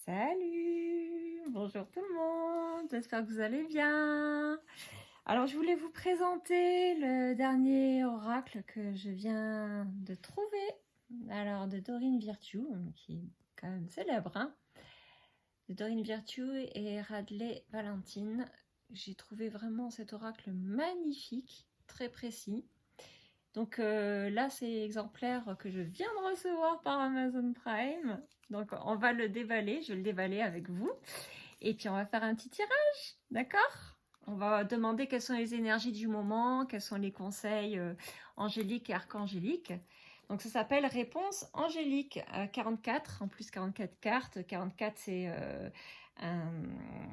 Salut, bonjour tout le monde, j'espère que vous allez bien. Alors je voulais vous présenter le dernier oracle que je viens de trouver, alors de Dorine Virtue, qui est quand même célèbre, hein, de Dorine Virtue et Radley Valentine. J'ai trouvé vraiment cet oracle magnifique, très précis. Donc là, c'est l'exemplaire que je viens de recevoir par Amazon Prime. Donc on va le déballer, je vais le déballer avec vous. Et puis on va faire un petit tirage, d'accord? On va demander quelles sont les énergies du moment, quels sont les conseils angéliques et archangéliques. Donc ça s'appelle Réponse angélique 44, en plus 44 cartes. 44 c'est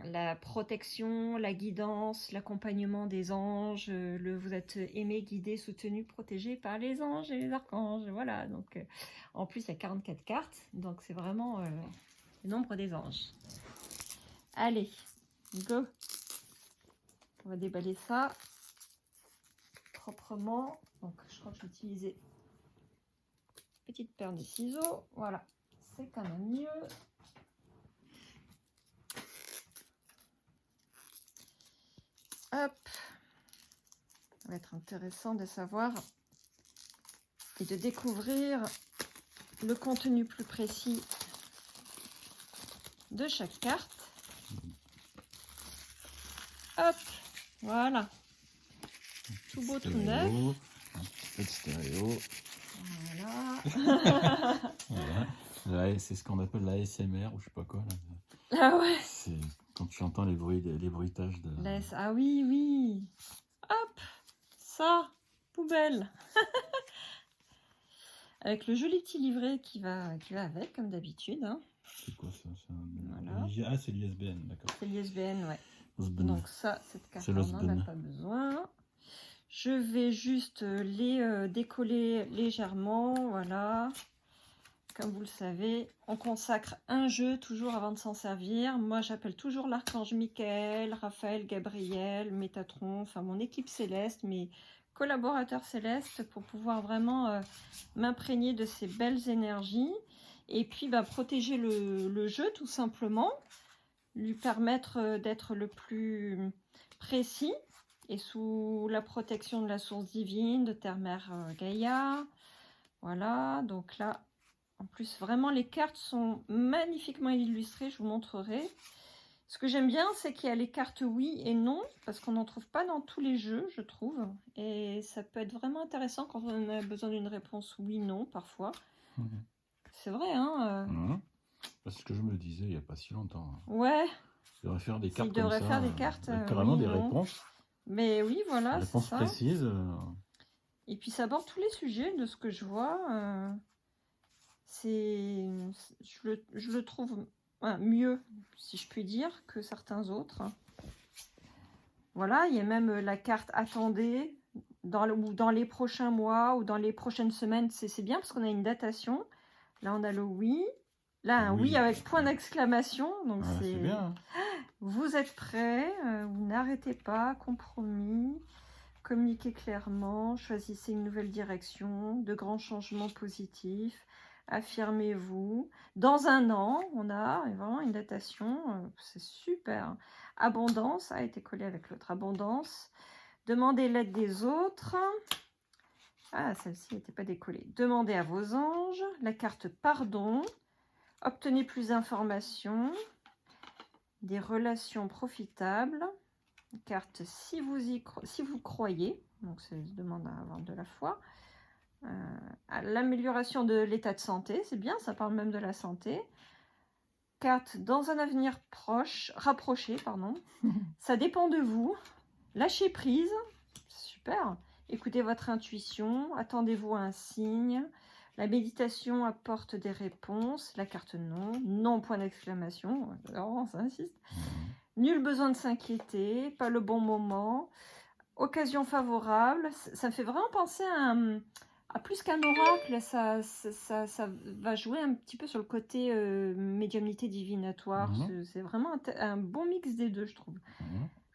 la protection, la guidance, l'accompagnement des anges, vous êtes aimé, guidé, soutenu, protégé par les anges et les archanges, voilà. Donc en plus il y a 44 cartes, donc c'est vraiment le nombre des anges. Allez, go. On va déballer ça proprement. Donc je crois que je vais utiliser une petite paire de ciseaux, voilà, c'est quand même mieux. Hop, ça va être intéressant de savoir et de découvrir le contenu plus précis de chaque carte. Hop, voilà, tout beau, tout neuf. Un petit peu de stéréo. Voilà. Voilà. C'est ce qu'on appelle la ASMR ou je sais pas quoi. Là. Ah ouais. C'est quand tu entends les bruitages de... Ah oui, oui. Hop, ça, poubelle. Avec le joli petit livret qui va avec, comme d'habitude. Hein. C'est quoi ça? Voilà. Ah, c'est l'ISBN, d'accord. C'est l'ISBN, ouais. Osbn. Donc ça, cette carte, on n'en a pas besoin. Je vais juste les décoller légèrement, voilà. Comme vous le savez, on consacre un jeu toujours avant de s'en servir. Moi, j'appelle toujours l'archange Michael, Raphaël, Gabriel, Métatron, enfin mon équipe céleste, mes collaborateurs célestes pour pouvoir vraiment m'imprégner de ces belles énergies. Et puis, protéger le jeu tout simplement, lui permettre d'être le plus précis et sous la protection de la source divine, de Terre-Mère Gaïa. Voilà, donc là, en plus, vraiment, les cartes sont magnifiquement illustrées, je vous montrerai. Ce que j'aime bien, c'est qu'il y a les cartes oui et non, parce qu'on n'en trouve pas dans tous les jeux, je trouve. Et ça peut être vraiment intéressant quand on a besoin d'une réponse oui-non, parfois. C'est vrai, hein C'est ce que je me disais il n'y a pas si longtemps. Ouais. Il devrait faire des cartes Il devrait comme ça. faire des cartes, carrément oui, des non. réponses. Mais oui, voilà, des c'est réponses ça. précises. Et puis ça aborde tous les sujets de ce que je vois. Je le trouve mieux, si je puis dire, que certains autres. Voilà, il y a même la carte attendez dans les prochains mois ou dans les prochaines semaines. C'est bien parce qu'on a une datation. Là, on a le oui. Là, un oui avec point d'exclamation. Donc, c'est bien. Vous êtes prêts, vous n'arrêtez pas, compromis, communiquez clairement, choisissez une nouvelle direction, de grands changements positifs, affirmez-vous. Dans un an, on a vraiment une datation, c'est super. Abondance a été collé avec l'autre. Abondance, demandez l'aide des autres. Ah, celle-ci n'était pas décollée. Demandez à vos anges. La carte pardon. Obtenez plus d'informations. Des relations profitables. Carte si vous croyez. Donc, ça demande à avoir de la foi. L'amélioration de l'état de santé. C'est bien, ça parle même de la santé. Carte dans un avenir rapproché, pardon. Ça dépend de vous. Lâchez prise. Super. Écoutez votre intuition. Attendez-vous à un signe. La méditation apporte des réponses. La carte non. Non, point d'exclamation. Alors, ça insiste. Nul besoin de s'inquiéter. Pas le bon moment. Occasion favorable. Ça me fait vraiment penser à plus qu'un oracle. Ça va jouer un petit peu sur le côté médiumnité divinatoire. C'est vraiment un bon mix des deux, je trouve.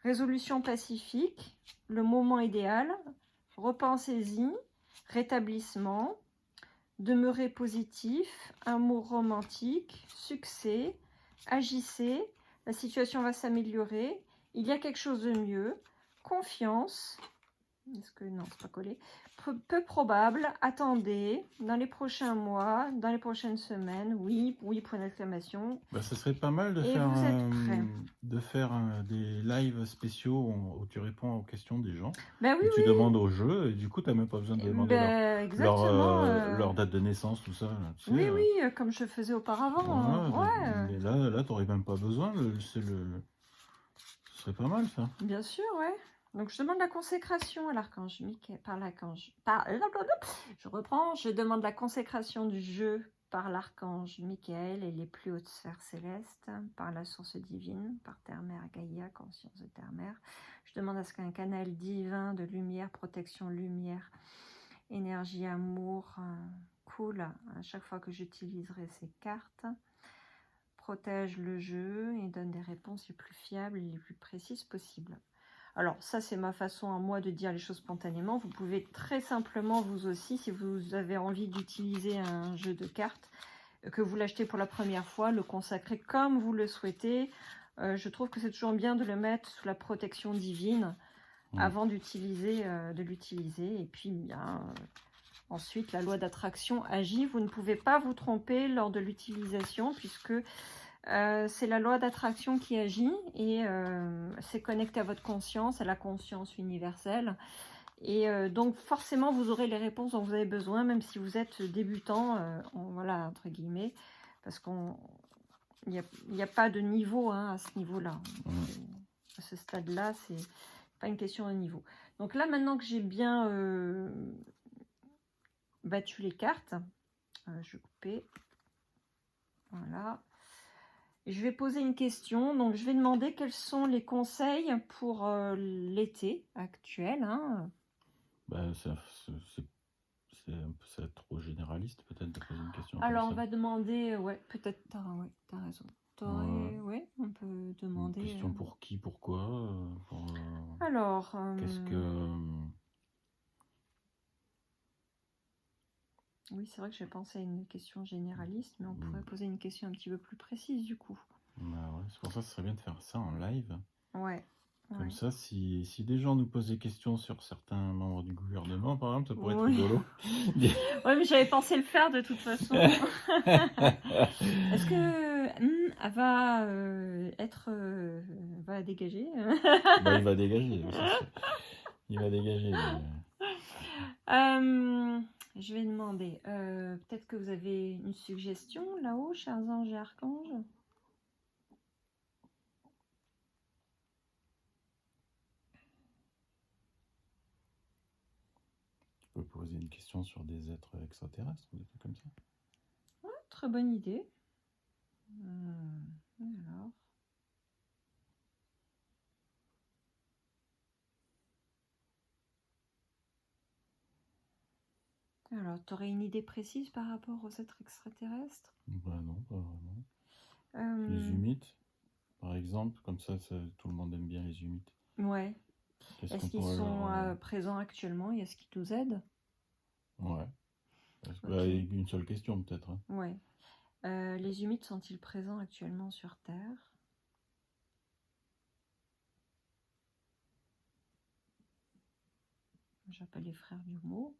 Résolution pacifique. Le moment idéal. Repensez-y. Rétablissement. Demeurer positif. Amour romantique. Succès. agissez, la situation va s'améliorer, il y a quelque chose de mieux, confiance, est-ce que non, c'est pas collé, peu probable, attendez, dans les prochains mois, dans les prochaines semaines, oui, point d'exclamation. Bah, ça serait pas mal Et vous êtes prêts. de faire des lives spéciaux où tu réponds aux questions des gens. Ben oui, Et tu demandes au jeu, et du coup, tu n'as même pas besoin de demander leur date de naissance, tout ça. Là, tu sais, oui, comme je faisais auparavant. Ouais, mais là tu n'aurais même pas besoin. Ce serait pas mal, ça. Bien sûr, ouais. Donc, je demande la consécration à l'archange Michael, par l'archange. Je reprends, je demande la consécration du jeu par l'archange Michael et les plus hautes sphères célestes, par la source divine, par Terre-Mère Gaïa, conscience de Terre-Mère. Je demande à ce qu'un canal divin de lumière, protection, lumière, énergie, amour, coule à chaque fois que j'utiliserai ces cartes. Protège le jeu et donne des réponses les plus fiables et les plus précises possibles. Alors ça, c'est ma façon à moi de dire les choses spontanément. Vous pouvez très simplement, vous aussi, si vous avez envie d'utiliser un jeu de cartes, que vous l'achetez pour la première fois, le consacrer comme vous le souhaitez. Je trouve que c'est toujours bien de le mettre sous la protection divine avant d'utiliser, de l'utiliser. Et puis, bien, ensuite, la loi d'attraction agit. Vous ne pouvez pas vous tromper lors de l'utilisation puisque c'est la loi d'attraction qui agit et c'est connecté à votre conscience, à la conscience universelle. Et donc forcément, vous aurez les réponses dont vous avez besoin, même si vous êtes débutant, voilà, entre guillemets, parce qu'il n'y a pas de niveau à ce niveau-là. À ce stade-là, c'est pas une question de niveau. Donc là, maintenant que j'ai bien battu les cartes, je vais couper. Voilà. Je vais poser une question, donc je vais demander quels sont les conseils pour l'été actuel. Bah, c'est trop généraliste peut-être de poser une question. Alors comme on ça. va demander, ouais, peut-être, t'as raison. Ouais, on peut demander. Une question pour qui, pourquoi Alors. Qu'est-ce que. Oui, c'est vrai que j'ai pensé à une question généraliste, mais on pourrait poser une question un petit peu plus précise du coup. Bah ouais, c'est pour ça que ce serait bien de faire ça en live. Ouais. Comme ça, si des gens nous posent des questions sur certains membres du gouvernement, par exemple, ça pourrait être rigolo. Oui, mais j'avais pensé le faire de toute façon. Est-ce que va dégager Bah, il va dégager. Il va dégager. Je vais demander. Peut-être que vous avez une suggestion là-haut, chers anges et archanges. Tu peux poser une question sur des êtres extraterrestres ou des trucs comme ça. Ouais, très bonne idée. Alors, tu aurais une idée précise par rapport aux êtres extraterrestres? Bah non, pas vraiment. Les humites, par exemple, comme ça, tout le monde aime bien les humites. Ouais. Est-ce qu'ils sont présents actuellement et est-ce qu'ils nous aident? Ouais. Okay. Une seule question peut-être. Hein. Ouais. Les humites sont-ils présents actuellement sur Terre? J'appelle les frères du mot,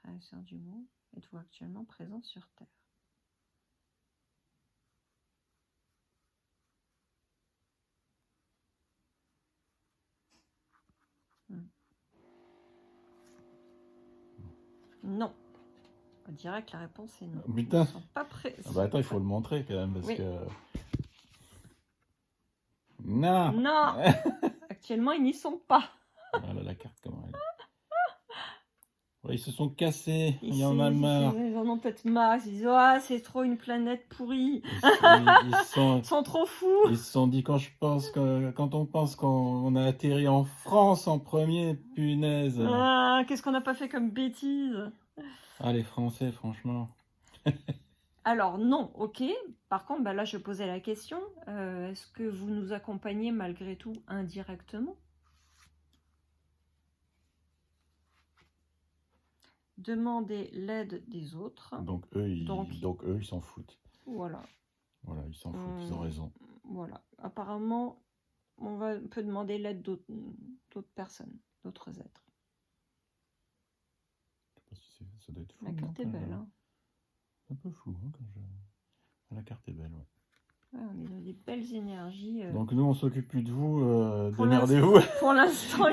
frères et sœurs du mot. Êtes-vous actuellement présents sur Terre? Non. On dirait que la réponse est non. Putain. Ils sont pas prêts. Ah bah attends, il faut le montrer quand même parce que. Non. Non. Actuellement, ils n'y sont pas. Voilà la carte comment elle est. Ouais, ils se sont cassés. Il y en a marre. Ils en ont peut-être marre. Ils se disent c'est trop une planète pourrie. Ils sont trop fous. Ils se sont dit quand on pense qu'on a atterri en France en premier, punaise. Qu'est-ce qu'on n'a pas fait comme bêtise? Ah les Français, franchement. Alors non, ok. Par contre, là je posais la question, est-ce que vous nous accompagnez malgré tout indirectement? Demandez l'aide des autres. Donc eux, ils s'en foutent. Voilà. Voilà, ils s'en foutent, ils ont raison. Voilà. Apparemment, on peut demander l'aide d'autres personnes, d'autres êtres. Je sais pas si ça doit être flou. La carte est belle. Hein. C'est un peu flou hein, quand je... La carte est belle, ouais. Ouais, on est dans des belles énergies. Donc nous, on s'occupe plus de vous. Démerdez-vous. Pour l'instant,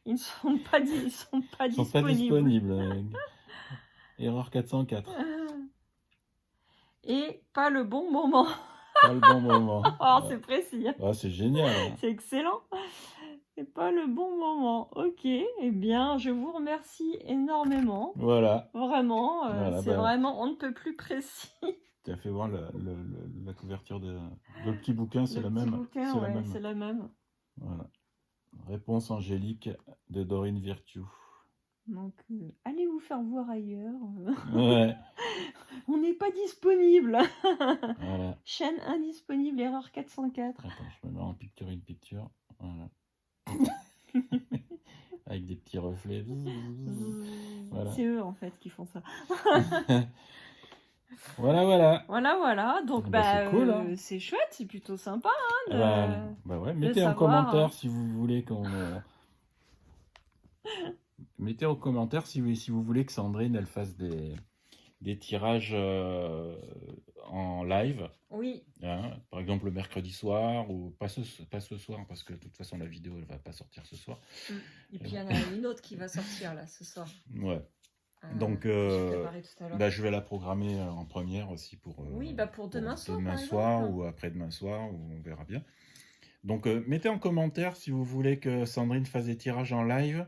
ils ne sont pas disponibles. Erreur 404. Et pas le bon moment. Pas le bon moment. Oh, c'est précis. Ah, c'est génial. Hein. C'est excellent. C'est pas le bon moment. Ok, eh bien, je vous remercie énormément. Voilà. Vraiment, voilà, c'est vraiment, on ne peut plus précis. Tu as fait voir la couverture de le petit bouquin, c'est la même. C'est la même. Voilà. Réponse angélique de Dorine Virtue. Donc, allez vous faire voir ailleurs. Ouais. On n'est pas disponible. Voilà. Chaîne indisponible, erreur 404. Attends, je me mets en picture in picture. Voilà. Avec des petits reflets. Voilà. C'est eux en fait qui font ça. Voilà. Donc c'est cool, hein. C'est chouette, c'est plutôt sympa. Hein, ouais. Mettez en commentaire si vous voulez qu'on. Mettez en commentaire si vous voulez que Sandrine elle fasse des tirages en live. Oui. Hein, par exemple le mercredi soir ou pas ce soir parce que de toute façon la vidéo elle va pas sortir ce soir. Et puis il y en a une autre qui va sortir là ce soir. Ouais. Donc je vais la programmer en première aussi pour demain soir. Demain soir ou après-demain soir, on verra bien. Donc mettez en commentaire si vous voulez que Sandrine fasse des tirages en live.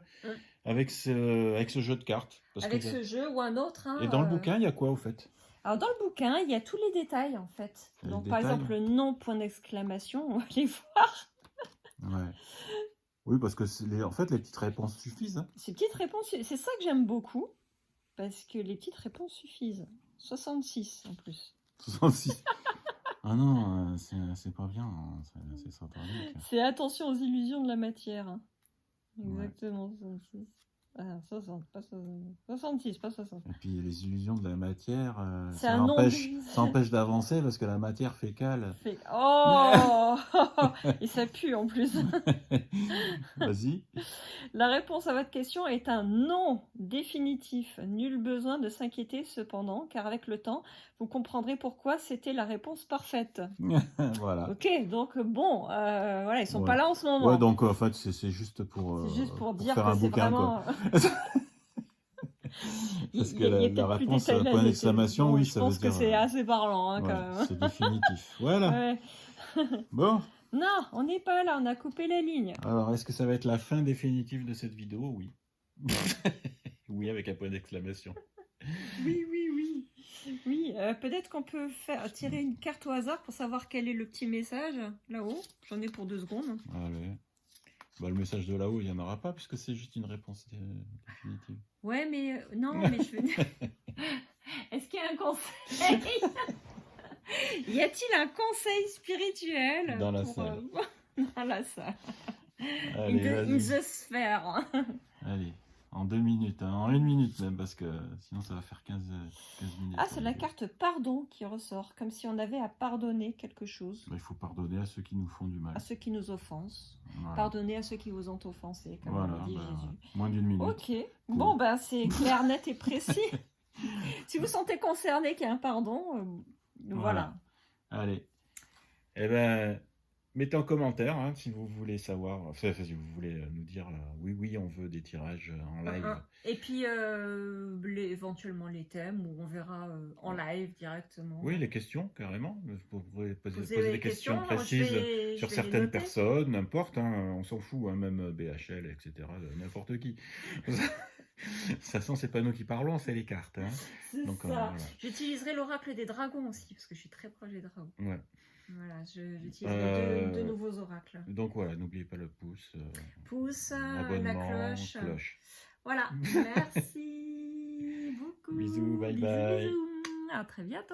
Avec ce jeu de cartes. Ce jeu ou un autre. Hein, et dans le bouquin, il y a quoi au fait? Alors dans le bouquin, il y a tous les détails en fait. Donc par exemple, le nom, point d'exclamation, on va les voir. Ouais. Oui, parce que en fait, les petites réponses suffisent. Hein. Ces petites réponses, c'est ça que j'aime beaucoup. Parce que les petites réponses suffisent. 66 en plus. 66. Ah non, c'est pas bien. Hein. C'est satanique. C'est attention aux illusions de la matière. Hein. Exactement, 66. Ah, 60, pas 60. 66, pas 60. Et puis les illusions de la matière, ça empêche d'avancer parce que la matière fécale. Oh et ça pue en plus. Vas-y. La réponse à votre question est un non définitif. Nul besoin de s'inquiéter cependant, car avec le temps, vous comprendrez pourquoi c'était la réponse parfaite. Voilà. Ok, donc bon, voilà, ils sont pas là en ce moment. Ouais, donc en fait, c'est juste pour dire faire que un bouquin, vraiment... quoi. Parce que la réponse, point d'exclamation, oui, ça veut dire... Je pense que c'est assez parlant, hein, quand même. C'est définitif. Voilà. Ouais. Bon. Non, on n'est pas là, on a coupé la ligne. Alors, est-ce que ça va être la fin définitive de cette vidéo? Oui. Oui, avec un point d'exclamation. Oui. Oui, peut-être qu'on peut tirer une carte au hasard pour savoir quel est le petit message là-haut. J'en ai pour 2 secondes. Allez. Le message de là-haut, il n'y en aura pas puisque c'est juste une réponse définitive. Ouais, mais non, mais je veux dire... Est-ce qu'il y a un conseil? Y a-t-il un conseil spirituel dans la salle? Dans la salle. Allez, in the sphere. Allez, en 2 minutes, hein, en 1 minute même, parce que sinon ça va faire 15 minutes. Ah, c'est la carte pardon qui ressort, comme si on avait à pardonner quelque chose. Il faut pardonner à ceux qui nous font du mal. À ceux qui nous offensent. Voilà. Pardonner à ceux qui vous ont offensé, comme le dit Jésus. Moins d'1 minute. Ok, cool. Bon, c'est clair, net et précis. Si vous sentez concerné qu'il y a un pardon, voilà. Allez. Eh ben, mettez en commentaire hein, si vous voulez savoir, enfin, si vous voulez nous dire oui, on veut des tirages en live. Et puis éventuellement les thèmes où on verra en live directement. Oui, les questions, carrément. Vous pouvez poser des questions précises sur certaines personnes, n'importe, hein, on s'en fout, hein, même BHL, etc., n'importe qui. De toute façon, c'est pas nous qui parlons, c'est les cartes. Hein. C'est ça. Voilà. J'utiliserai l'oracle des dragons aussi, parce que je suis très proche des dragons. Ouais. Voilà, j'utiliserai deux nouveaux oracles. Donc voilà, n'oubliez pas le pouce. Pouce, la cloche. Voilà, merci beaucoup. Bisous, bye bye. Bisous. À très bientôt.